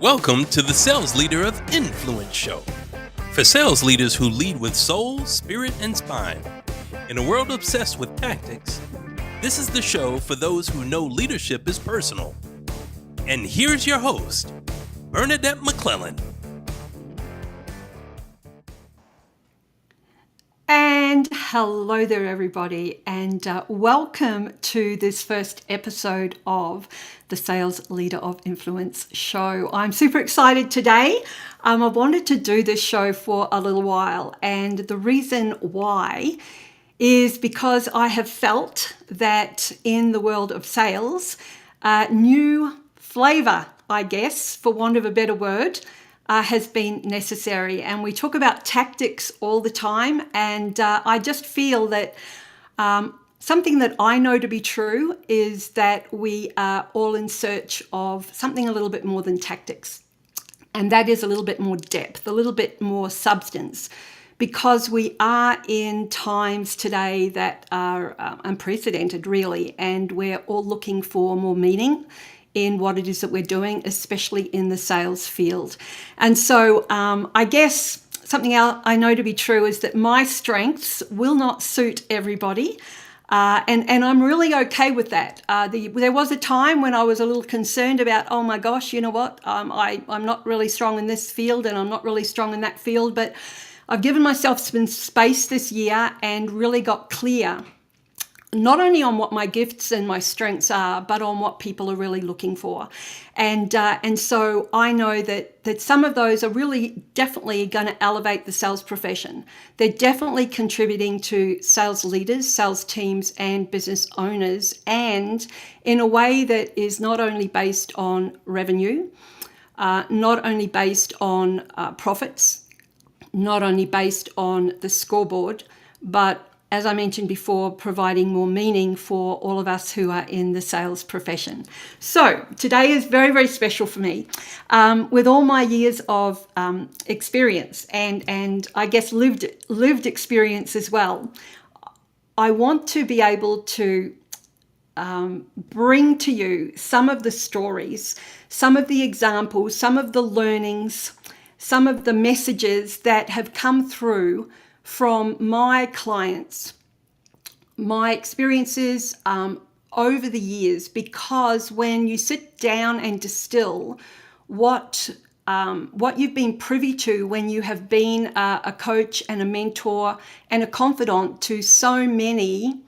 Welcome to the Sales Leader of Influence show. For sales leaders who lead with soul, spirit, and spine. In a world obsessed with tactics, this is the show for those who know leadership is personal. And here's your host, Bernadette McClelland. And hello there, everybody, and welcome to this first episode of the Sales Leader of Influence show. I'm super excited today. I've wanted to do this show for a little while, and the reason why is because I have felt that in the world of sales, new flavor, I guess, for want of a better word, has been necessary. And we talk about tactics all the time, and I just feel that something that I know to be true is that we are all in search of something a little bit more than tactics. And that is a little bit more depth, a little bit more substance, because we are in times today that are unprecedented, really, and we're all looking for more meaning in what it is that we're doing, especially in the sales field. And so I guess something else I know to be true is that my strengths will not suit everybody. And I'm really okay with that. There was a time when I was a little concerned about, oh my gosh, you know what, I'm not really strong in this field and I'm not really strong in that field, but I've given myself some space this year and really got clear not only on what my gifts and my strengths are, but on what people are really looking for. And so I know that some of those are really definitely going to elevate the sales profession. They're definitely contributing to sales leaders, sales teams, and business owners, and in a way that is not only based on revenue, not only based on profits, not only based on the scoreboard, but as I mentioned before, providing more meaning for all of us who are in the sales profession. So today is very, very special for me. With all my years of experience and I guess lived experience as well, I want to be able to bring to you some of the stories, some of the examples, some of the learnings, some of the messages that have come through from my clients, my experiences over the years, because when you sit down and distill what you've been privy to when you have been a coach and a mentor and a confidant to so many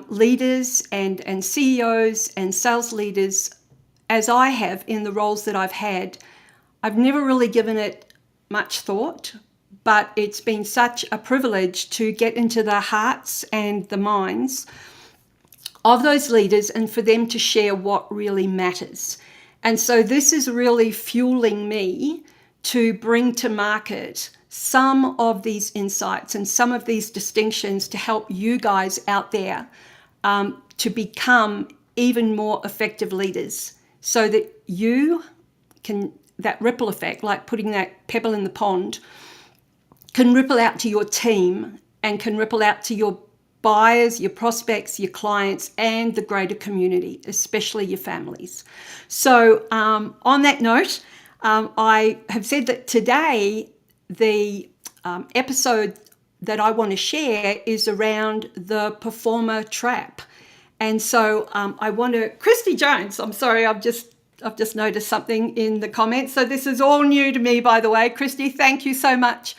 leaders and CEOs and sales leaders, as I have in the roles that I've had, I've never really given it much thought. But it's been such a privilege to get into the hearts and the minds of those leaders and for them to share what really matters. And so this is really fueling me to bring to market some of these insights and some of these distinctions to help you guys out there to become even more effective leaders, so that you can, that ripple effect, like putting that pebble in the pond, can ripple out to your team and can ripple out to your buyers, your prospects, your clients, and the greater community, especially your families. So on that note, I have said that today the episode that I want to share is around the performer trap. And so I want to, Christy Jones, I'm sorry, I've just noticed something in the comments. So this is all new to me, by the way. Christy, thank you so much.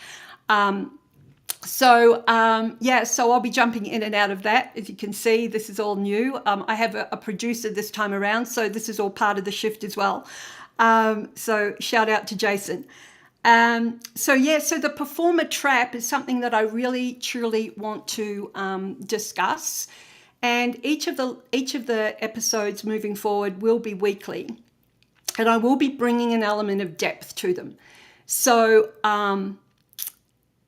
So I'll be jumping in and out of that. As you can see, this is all new. I have a producer this time around, so this is all part of the shift as well. So shout out to Jason. So the performer trap is something that I really, truly want to discuss. And each of the episodes moving forward will be weekly, and I will be bringing an element of depth to them. So,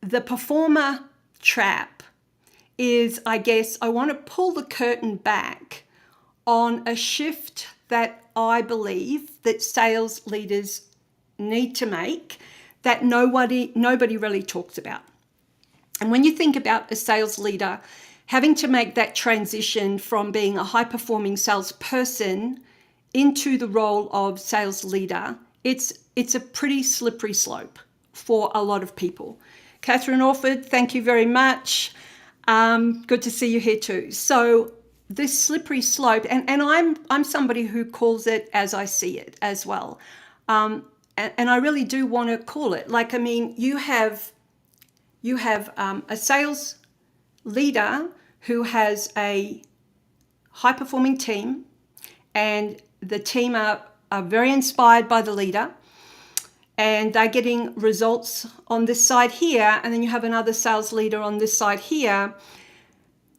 the performer trap is, I guess, I want to pull the curtain back on a shift that I believe that sales leaders need to make that nobody really talks about. And when you think about a sales leader having to make that transition from being a high-performing salesperson into the role of sales leader, it's a pretty slippery slope for a lot of people. Catherine Orford, thank you very much. Good to see you here too. So this slippery slope, and I'm somebody who calls it as I see it as well. And I really do want to call it. Like, I mean, you have a sales leader who has a high-performing team, and the team are very inspired by the leader, and they're getting results on this side here, and then you have another sales leader on this side here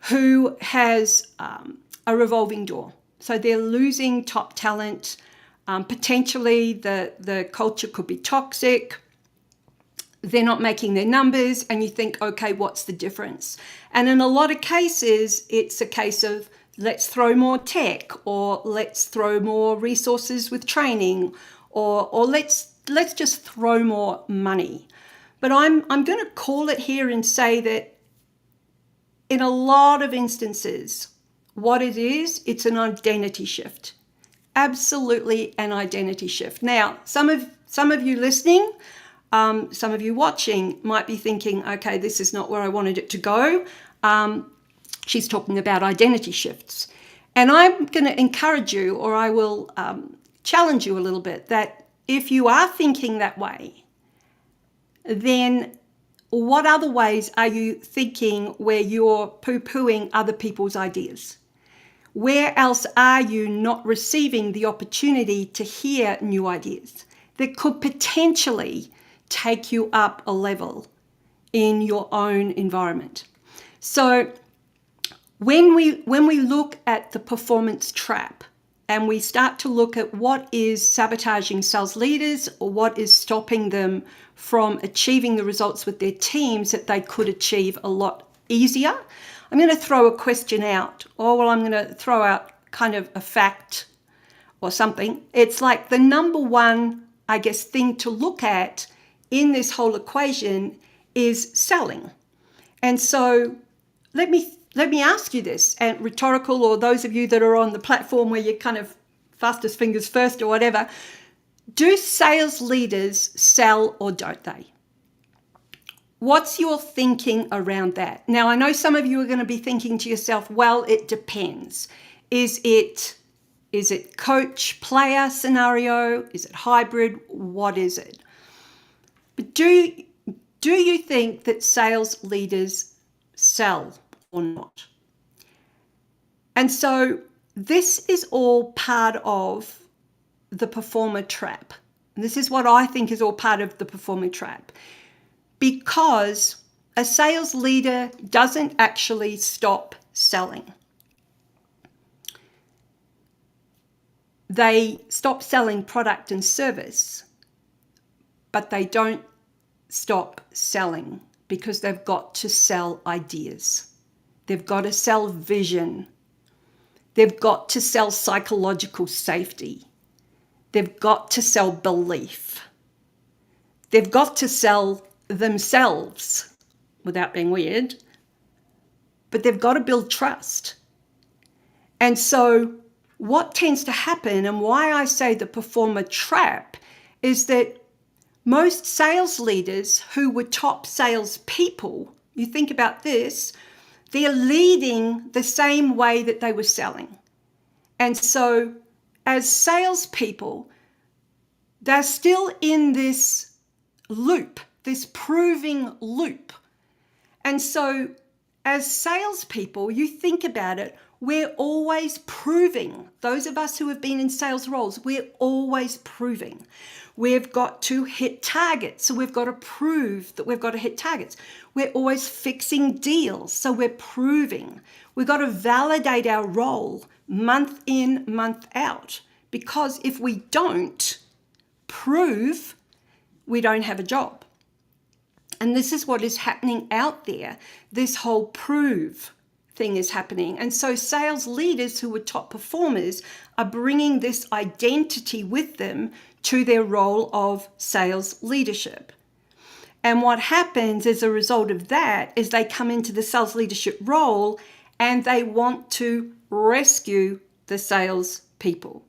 who has a revolving door. So they're losing top talent. Potentially the culture could be toxic. They're not making their numbers, and you think, okay, what's the difference? And in a lot of cases, it's a case of let's throw more tech, or let's throw more resources with training, or let's just throw more money. But I'm going to call it here and say that in a lot of instances, what it is, it's an identity shift. Absolutely an identity shift. Now, some of you listening, some of you watching might be thinking, okay, this is not where I wanted it to go. She's talking about identity shifts. And I'm going to encourage you, or I will challenge you a little bit, that if you are thinking that way, then what other ways are you thinking where you're poo-pooing other people's ideas? Where else are you not receiving the opportunity to hear new ideas that could potentially take you up a level in your own environment? So when we look at the performance trap and we start to look at what is sabotaging sales leaders, or what is stopping them from achieving the results with their teams that they could achieve a lot easier, I'm going to throw a question out, I'm going to throw out kind of a fact or something. It's like the number one, I guess, thing to look at in this whole equation is selling. And so let me ask you this, and rhetorical, or those of you that are on the platform where you're kind of fastest fingers first or whatever, do sales leaders sell or don't they? What's your thinking around that? Now, I know some of you are going to be thinking to yourself, well, it depends. Is it coach player scenario? Is it hybrid? What is it? But do you think that sales leaders sell or not? And so this is all part of the performer trap. And this is what I think is all part of the performer trap. Because a sales leader doesn't actually stop selling. They stop selling product and service, but they don't stop selling because they've got to sell ideas. They've got to sell vision. They've got to sell psychological safety. They've got to sell belief. They've got to sell themselves without being weird, but they've got to build trust. And so what tends to happen, and why I say the performer trap, is that most sales leaders who were top sales people, you think about this, they're leading the same way that they were selling. And so as salespeople, they're still in this loop, this proving loop. And so as salespeople, you think about it, we're always proving. Those of us who have been in sales roles, we're always proving. We've got to hit targets, so we've got to prove that we've got to hit targets. We're always fixing deals, so we're proving. We've got to validate our role month in, month out, because if we don't prove, we don't have a job. And this is what is happening out there. This whole prove thing is happening. And so sales leaders who are top performers are bringing this identity with them to their role of sales leadership. And what happens as a result of that is they come into the sales leadership role and they want to rescue the sales people.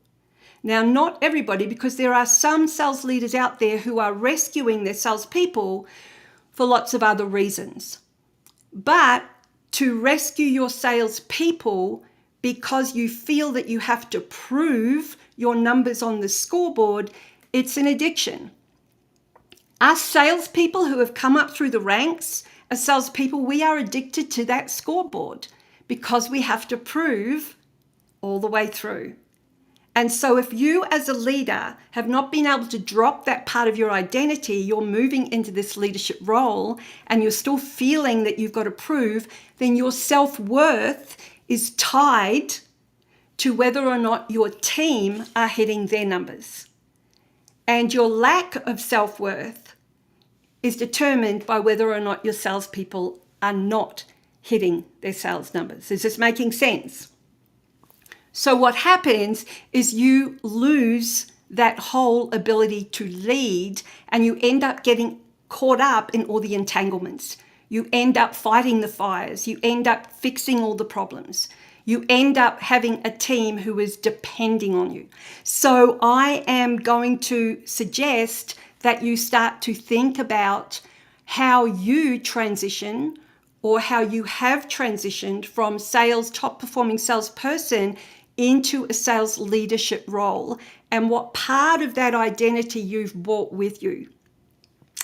Now, not everybody, because there are some sales leaders out there who are rescuing their salespeople for lots of other reasons. But to rescue your salespeople because you feel that you have to prove your numbers on the scoreboard, it's an addiction. Us salespeople who have come up through the ranks as salespeople, we are addicted to that scoreboard because we have to prove all the way through. And so if you as a leader have not been able to drop that part of your identity, you're moving into this leadership role and you're still feeling that you've got to prove, then your self-worth is tied to whether or not your team are hitting their numbers. And your lack of self-worth is determined by whether or not your salespeople are not hitting their sales numbers. Is this making sense? So what happens is you lose that whole ability to lead and you end up getting caught up in all the entanglements. You end up fighting the fires. You end up fixing all the problems. You end up having a team who is depending on you. So I am going to suggest that you start to think about how you transition or how you have transitioned from top performing salesperson into a sales leadership role and what part of that identity you've brought with you.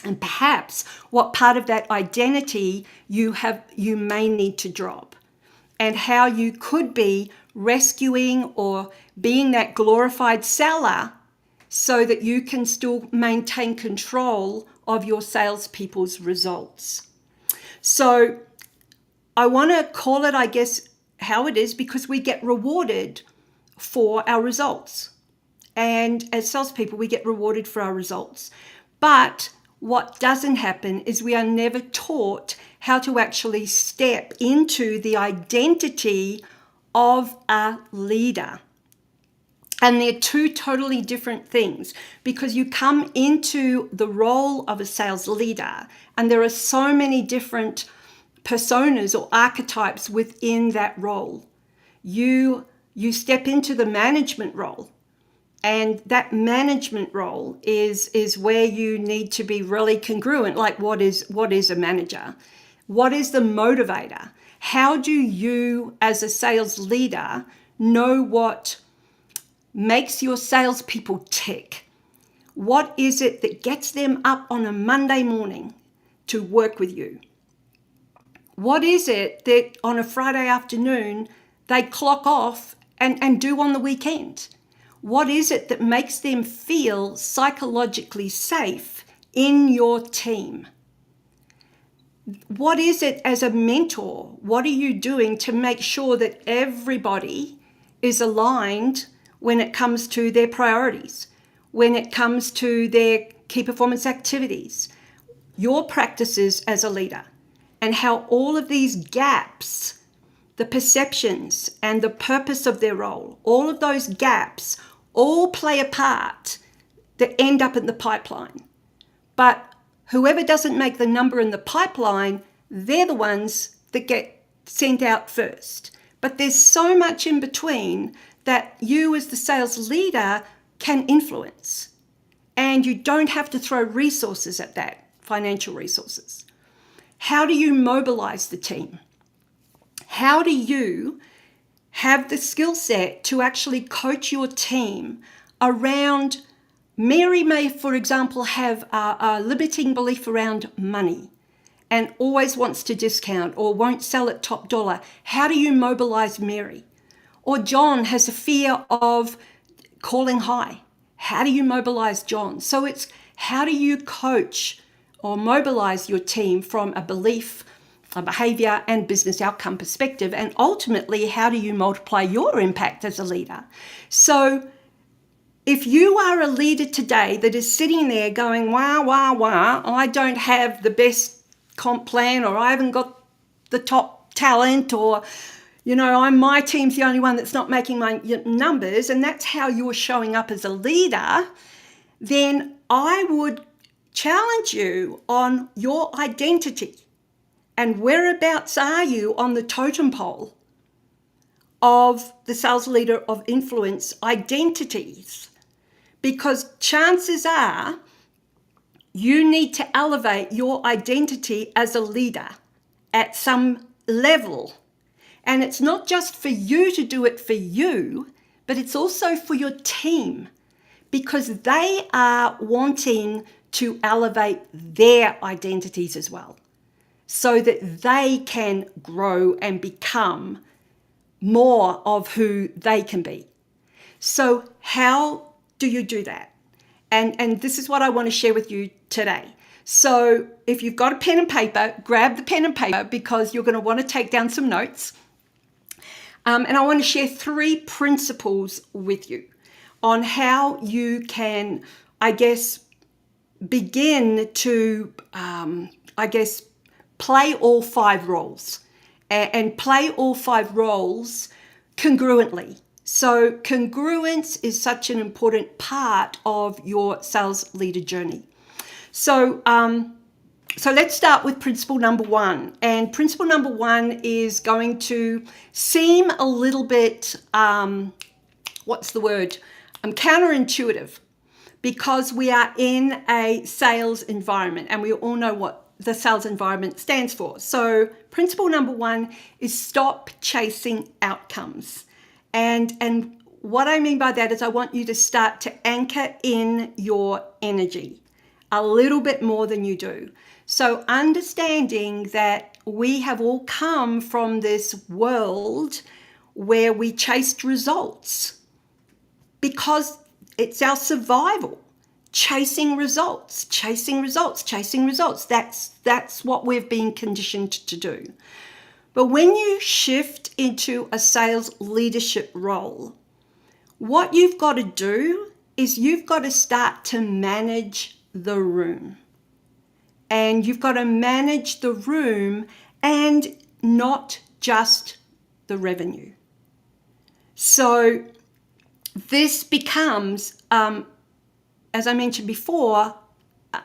And perhaps what part of that identity you may need to drop, and how you could be rescuing or being that glorified seller so that you can still maintain control of your salespeople's results. So I want to call it, I guess, how it is, because we get rewarded for our results. And as salespeople, we get rewarded for our results. But what doesn't happen is we are never taught how to actually step into the identity of a leader. And they're two totally different things, because you come into the role of a sales leader and there are so many different personas or archetypes within that role. You step into the management role, and that management role is where you need to be really congruent. Like, what is a manager? What is the motivator? How do you as a sales leader know what makes your salespeople tick? What is it that gets them up on a Monday morning to work with you? What is it that on a Friday afternoon they clock off and do on the weekend? What is it that makes them feel psychologically safe in your team? What is it as a mentor? What are you doing to make sure that everybody is aligned when it comes to their priorities, when it comes to their key performance activities, your practices as a leader, and how all of these gaps, the perceptions and the purpose of their role, all of those gaps all play a part that end up in the pipeline. But whoever doesn't make the number in the pipeline, they're the ones that get sent out first. But there's so much in between that you as the sales leader can influence. And you don't have to throw resources at that, financial resources. How do you mobilize the team? How do you have the skill set to actually coach your team around? Mary may, for example, have a limiting belief around money and always wants to discount or won't sell at top dollar. How do you mobilize Mary? Or John has a fear of calling high. How do you mobilize John? So it's how do you coach or mobilize your team from a belief, a behavior and business outcome perspective, and ultimately how do you multiply your impact as a leader? So if you are a leader today that is sitting there going, wah, wah, wah, I don't have the best comp plan, or I haven't got the top talent, or, my team's the only one that's not making my numbers, and that's how you're showing up as a leader, then I would challenge you on your identity and whereabouts are you on the totem pole of the sales leader of influence identities, because chances are you need to elevate your identity as a leader at some level. And it's not just for you to do it for you, but it's also for your team, because they are wanting to elevate their identities as well, so that they can grow and become more of who they can be. So how do you do that? And this is what I want to share with you today. So if you've got a pen and paper, grab the pen and paper, because you're going to want to take down some notes. And I want to share 3 principles with you on how you can, begin to, play all 5 roles and play all 5 roles congruently. So congruence is such an important part of your sales leader journey. So let's start with principle number 1. And principle number 1 is going to seem a little bit, counterintuitive, because we are in a sales environment and we all know what the sales environment stands for. So principle number 1 is stop chasing outcomes. And what I mean by that is I want you to start to anchor in your energy a little bit more than you do. So understanding that we have all come from this world where we chased results because it's our survival. Chasing results. That's what we've been conditioned to do. But when you shift into a sales leadership role, what you've got to do is you've got to start to manage the room. And you've got to manage the room and not just the revenue. So this becomes, as I mentioned before,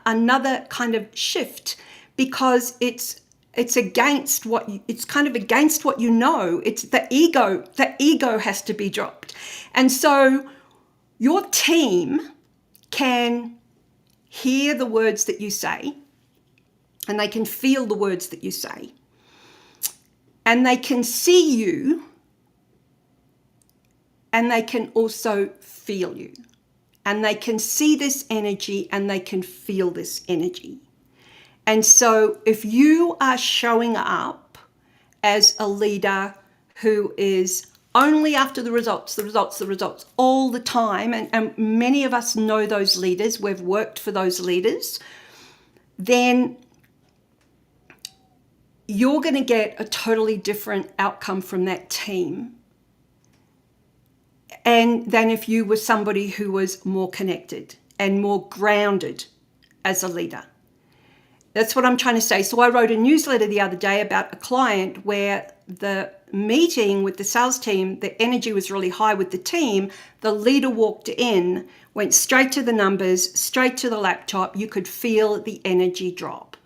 another kind of shift, because it's against it's kind of against what you know. It's the ego has to be dropped. And so your team can hear the words that you say, and they can feel the words that you say, and they can see you, and they can also feel you, and they can see this energy and they can feel this energy. And so if you are showing up as a leader who is only after the results all the time, and many of us know those leaders, we've worked for those leaders, then you're going to get a totally different outcome from that team and than if you were somebody who was more connected and more grounded as a leader. That's what I'm trying to say. So I wrote a newsletter the other day about a client where the meeting with the sales team, the energy was really high with the team. The leader walked in, went straight to the numbers, straight to the laptop. You could feel the energy drop.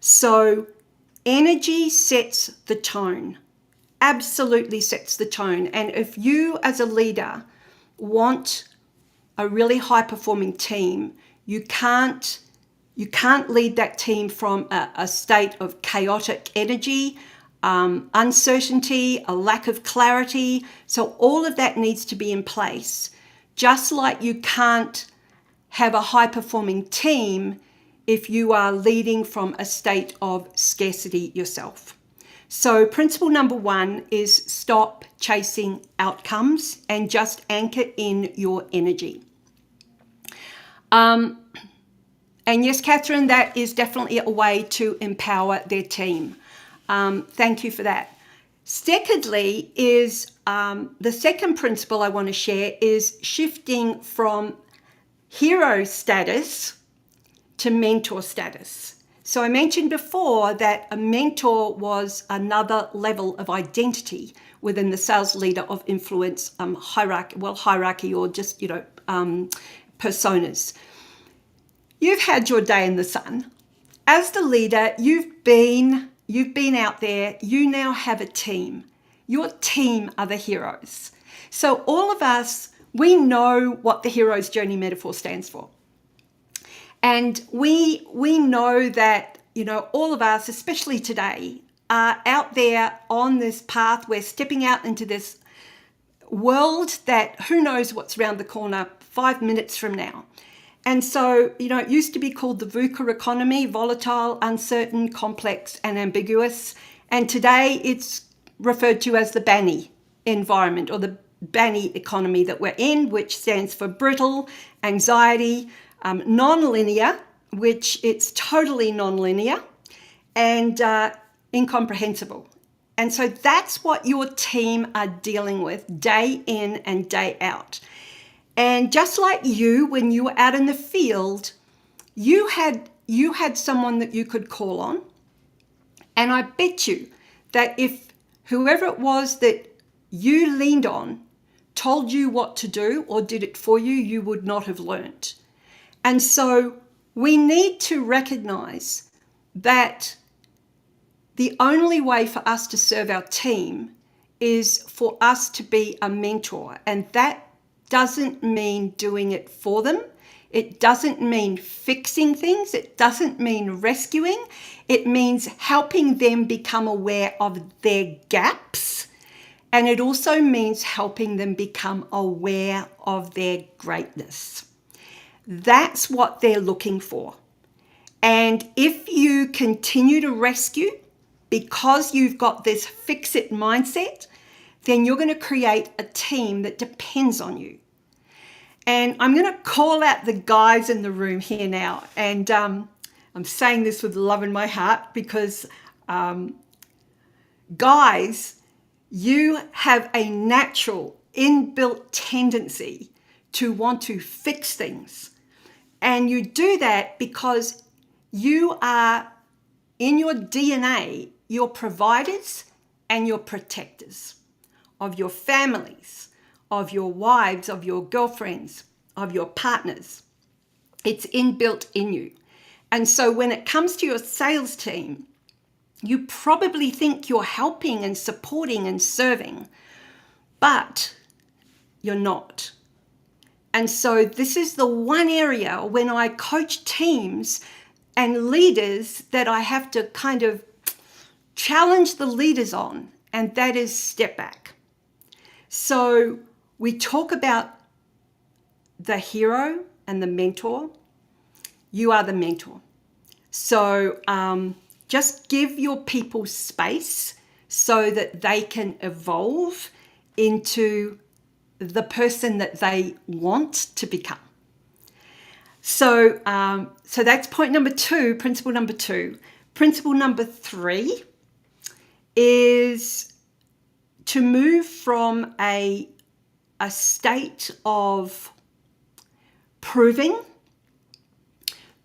So energy sets the tone, absolutely sets the tone. And if you as a leader want a really high performing team, you can't lead that team from a state of chaotic energy, uncertainty, a lack of clarity. So all of that needs to be in place. Just like you can't have a high-performing team if you are leading from a state of scarcity yourself. So principle number 1 is stop chasing outcomes and just anchor in your energy. And yes, Catherine, that is definitely a way to empower their team. Thank you for that. Secondly is the second principle I want to share is shifting from hero status to mentor status. So I mentioned before that a mentor was another level of identity within the sales leader of influence hierarchy or just, personas. You've had your day in the sun. As the leader, you've been out there, you now have a team. your team are the heroes. So all of us, we know what the hero's journey metaphor stands for. And we know that, all of us, especially today, are out there on this path. We're stepping out into this world that who knows what's around the corner 5 minutes from now. And so, it used to be called the VUCA economy, volatile, uncertain, complex, and ambiguous. And today it's referred to as the BANI environment, or the BANI economy that we're in, which stands for brittle, anxiety, non-linear, which it's totally non-linear, and incomprehensible. And so that's what your team are dealing with day in and day out. And just like you, when you were out in the field, you had someone that you could call on. And I bet you that if whoever it was that you leaned on told you what to do or did it for you, you would not have learned. And so we need to recognize that the only way for us to serve our team is for us to be a mentor. And that doesn't mean doing it for them. It doesn't mean fixing things. It doesn't mean rescuing. It means helping them become aware of their gaps. And it also means helping them become aware of their greatness. That's what they're looking for. And if you continue to rescue because you've got this fix-it mindset, then you're going to create a team that depends on you. And I'm going to call out the guys in the room here now. And I'm saying this with love in my heart because guys, you have a natural inbuilt tendency to want to fix things. And you do that because you are, in your DNA, you're providers and you're protectors of your families, of your wives, of your girlfriends, of your partners. It's inbuilt in you. And so when it comes to your sales team, you probably think you're helping and supporting and serving, but you're not. And so this is the one area when I coach teams and leaders that I have to kind of challenge the leaders on, and that is step back. So we talk about the hero and the mentor. You are the mentor. So just give your people space so that they can evolve into the person that they want to become. So that's point number 2, principle number 2. Principle number 3 is to move from a state of proving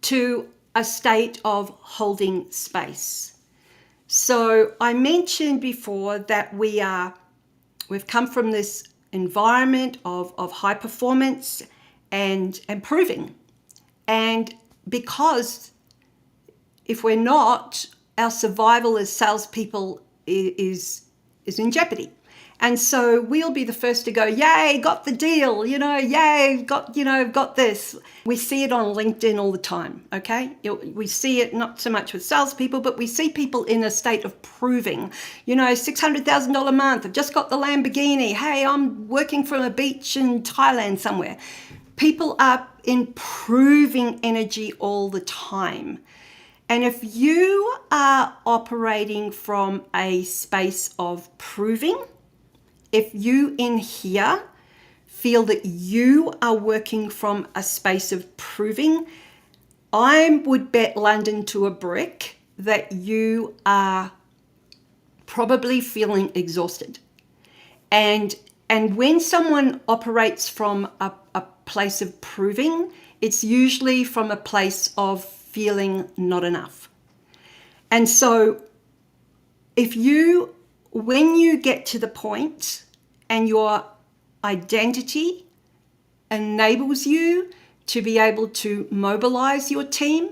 to a state of holding space. So I mentioned before that we've come from this environment of high performance and proving. And because if we're not, our survival as salespeople is in jeopardy. And so we'll be the first to go, yay, got the deal, yay, got this. We see it on LinkedIn all the time, okay? We see it not so much with salespeople, but we see people in a state of proving, $600,000 a month, I've just got the Lamborghini, hey, I'm working from a beach in Thailand somewhere. People are in proving energy all the time. And if you are operating from a space of proving, if you in here feel that you are working from a space of proving, I would bet London to a brick that you are probably feeling exhausted. And when someone operates from a place of proving, it's usually from a place of feeling not enough. And so when you get to the point and your identity enables you to be able to mobilize your team,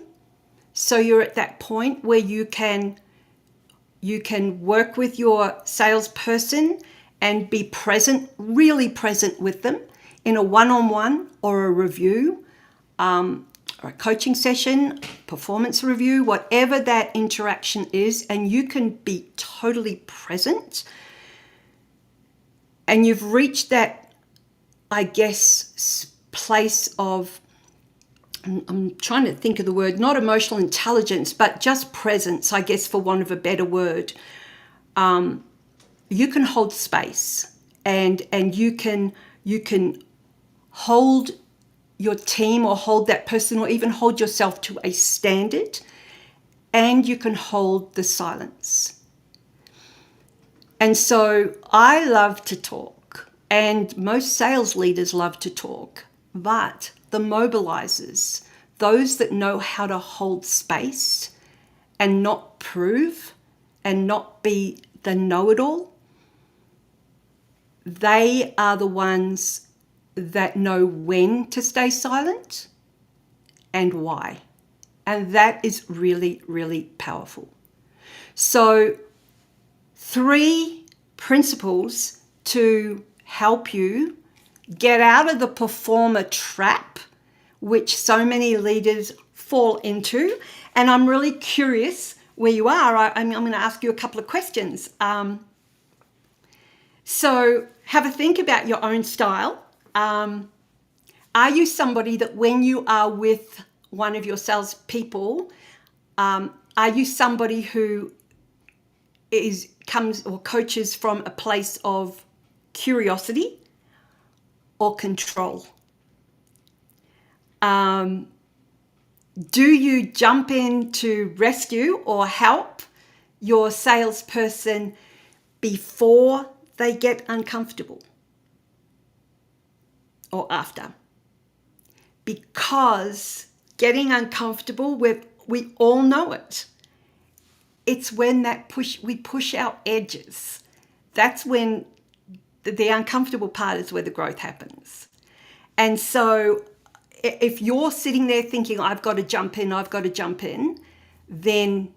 so you're at that point where you can You can work with your salesperson and be present, really present with them in a one-on-one or a review, or a coaching session, performance review, whatever that interaction is, and you can be totally present. And you've reached that, I guess, place of, I'm trying to think of the word, not emotional intelligence, but just presence, I guess, for want of a better word. You can hold space, and you can hold your team or hold that person or even hold yourself to a standard, and you can hold the silence. And so I love to talk, and most sales leaders love to talk, but the mobilizers, those that know how to hold space and not prove and not be the know-it-all, they are the ones that know when to stay silent and why. And that is really, really powerful. So 3 principles to help you get out of the performer trap, which so many leaders fall into. And I'm really curious where you are. I'm going to ask you a couple of questions. So have a think about your own style. Are you somebody that when you are with one of your salespeople, are you somebody who comes or coaches from a place of curiosity or control? Do you jump in to rescue or help your salesperson before they get uncomfortable or after? Because getting uncomfortable, we all know it. It's when we push our edges. That's when the uncomfortable part is where the growth happens. And so if you're sitting there thinking, I've got to jump in, then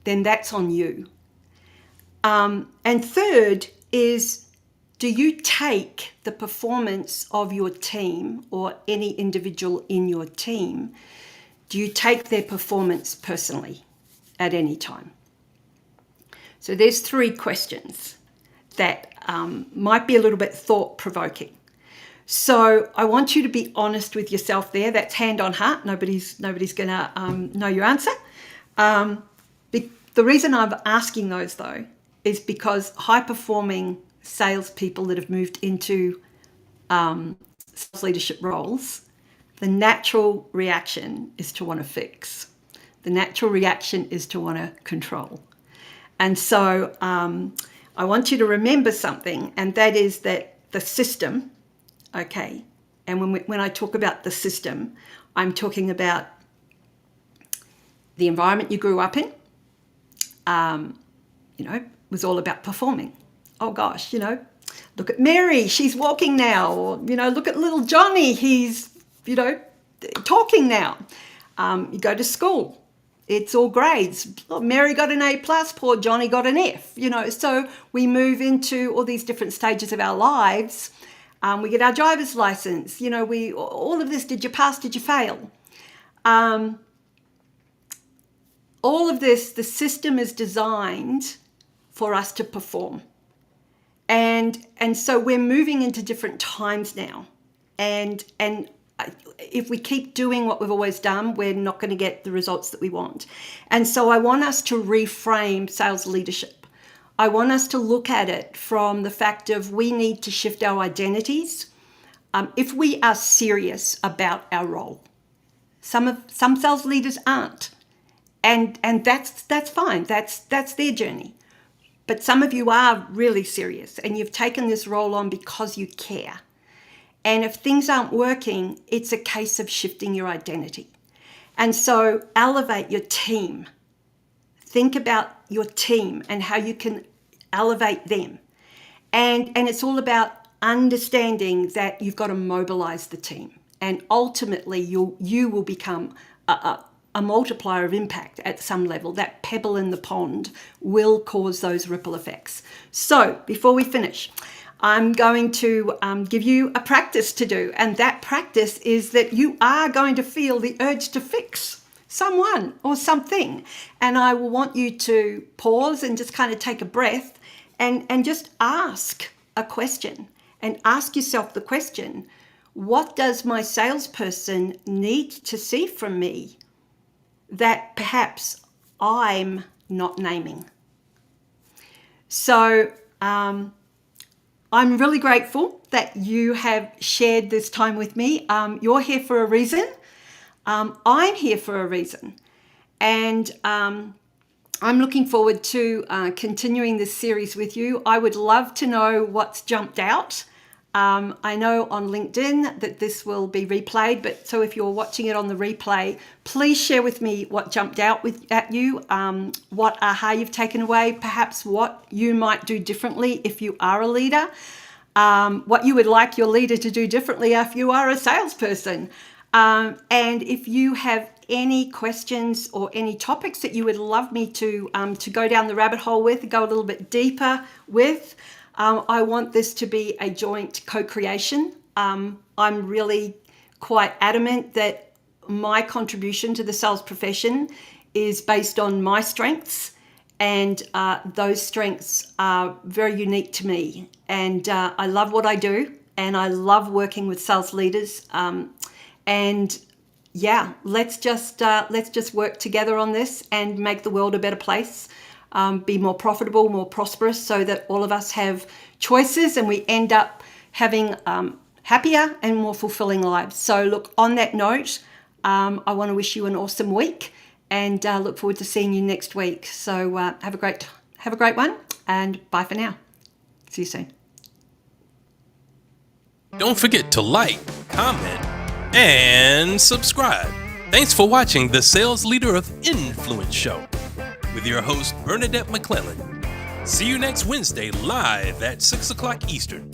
that's on you. And third is, do you take the performance of your team or any individual in your team, do you take their performance personally at any time? So there's 3 questions that might be a little bit thought-provoking. So I want you to be honest with yourself there. That's hand on heart. Nobody's going to know your answer. The reason I'm asking those, though, is because high-performing salespeople that have moved into sales leadership roles, the natural reaction is to want to fix. The natural reaction is to want to control. And so I want you to remember something, and that is that the system, okay, and when I talk about the system, I'm talking about the environment you grew up in, was all about performing. Oh gosh, look at Mary, she's walking now. Or, look at little Johnny, he's, talking now. You go to school, it's all grades. Oh, Mary got an A+, poor Johnny got an F. So we move into all these different stages of our lives. We get our driver's license. All of this, did you pass, did you fail? All of this, the system is designed for us to perform. And so we're moving into different times now. And if we keep doing what we've always done, we're not going to get the results that we want. And so I want us to reframe sales leadership. I want us to look at it from the fact of we need to shift our identities. If we are serious about our role, some sales leaders aren't, and that's fine. That's their journey. But some of you are really serious, and you've taken this role on because you care. And if things aren't working, it's a case of shifting your identity. And so elevate your team. Think about your team and how you can elevate them. And it's all about understanding that you've got to mobilize the team. And ultimately, you will become a a multiplier of impact at some level. That pebble in the pond will cause those ripple effects. So before we finish, I'm going to give you a practice to do. And that practice is that you are going to feel the urge to fix someone or something. And I will want you to pause and just kind of take a breath and just ask a question, and ask yourself the question, what does my salesperson need to see from me that perhaps I'm not naming? So I'm really grateful that you have shared this time with me. You're here for a reason. I'm here for a reason. And I'm looking forward to continuing this series with you. I would love to know what's jumped out. I know on LinkedIn that this will be replayed, but so if you're watching it on the replay, please share with me what jumped out at you, what aha you've taken away, perhaps what you might do differently if you are a leader, what you would like your leader to do differently if you are a salesperson. And if you have any questions or any topics that you would love me to go down the rabbit hole with, go a little bit deeper with, I want this to be a joint co-creation. I'm really quite adamant that my contribution to the sales profession is based on my strengths, and those strengths are very unique to me. And I love what I do, and I love working with sales leaders. And yeah, let's just work together on this and make the world a better place, be more profitable, more prosperous, so that all of us have choices and we end up having happier and more fulfilling lives. So look, on that note, I want to wish you an awesome week, and look forward to seeing you next week. So have a great one, and bye for now. See you soon. Don't forget to like, comment, and subscribe. Thanks for watching the Sales Leader of Influence show with your host, Bernadette McClelland. See you next Wednesday live at 6 o'clock Eastern.